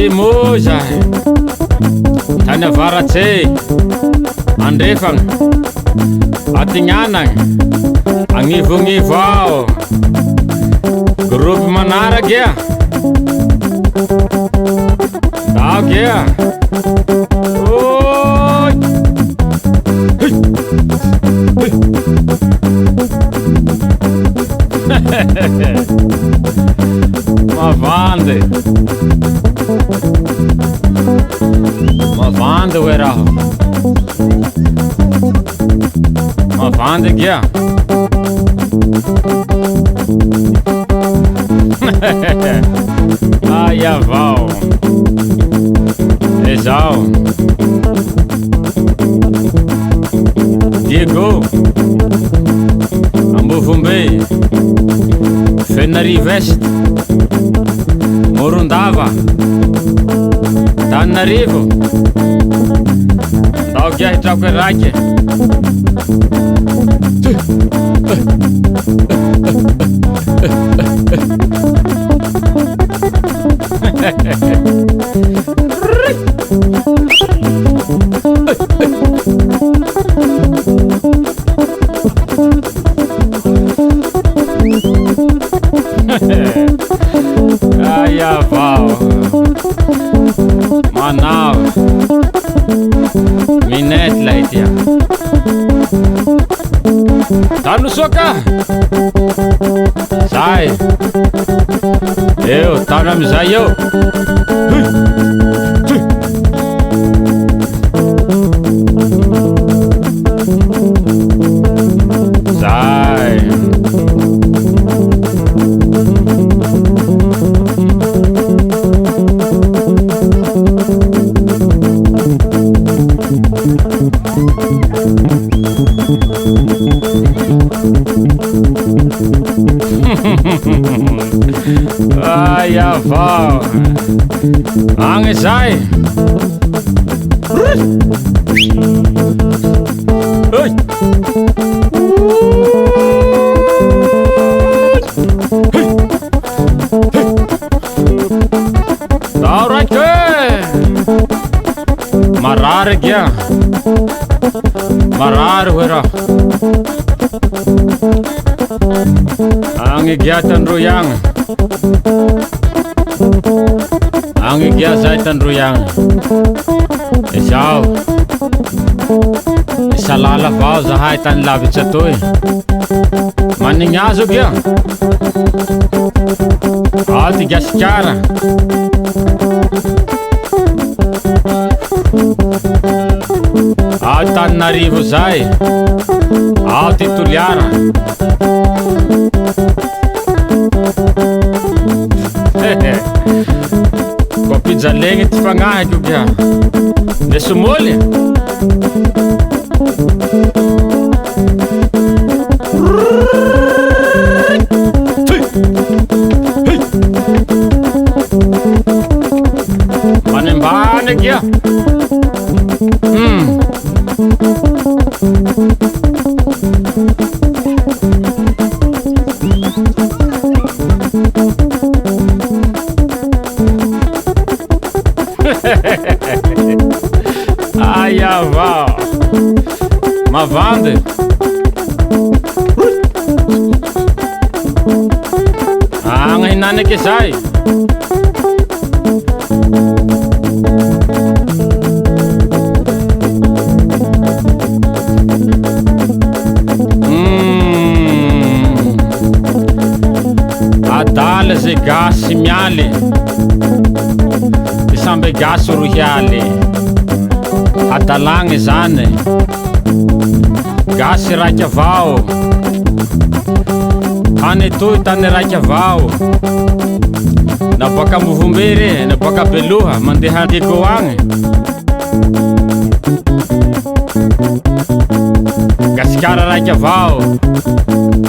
Antimoza tany avaratsy andrefagna Atignanagna agnivognivo ao groupe manaraka ia daoka ia oi Mavande ueraho Mavande kia Ai avao Ezao Diego Ambovombe Fenarivo Est Morondava Tananarivo Daoka ia hitrako raiky Ai avao Manaus Minete lá itia Tá no soca Sai Eu tá na misa eu Sai Ai avau Ange sai Oi Alright Marar kia Marar huera Ange kia tanruyang Ange kia sai tanruyang Isau Isalala vau zahai tan lavitsatoi Maninyazo kia Ati gaskara Ao Tananarivo zay Ao Tituliara Ko pizza legny ty fagnahy ko kia Nesomoly Manembane kia Ai avau Mavande Ang hinane ke sai Adala ze gasy mialy Isambe gasy rohialy Adalagny zany Gasy raiky avao Tany toy tany raiky avao Naboaka Movombery naboaka Beloha mandeha Diego agny Gasikara raiky avao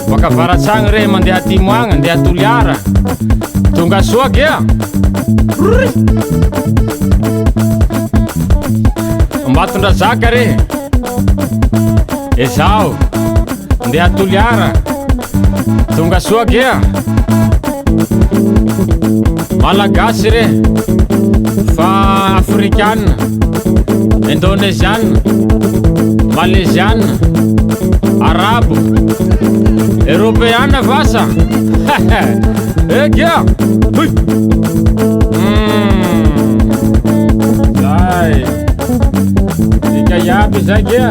Boaka Varatsagny re mandeha Atimo agny mandeha Toliara Tonga soa kia Ambatondrazaka re Ezao mandeha Toliara Tonga soa kia Malagasy re fa afrikanina, indonezianina, malezianina, arabo, européanina vasa. Egia. Hui. Zay. Ika iaby zay gia.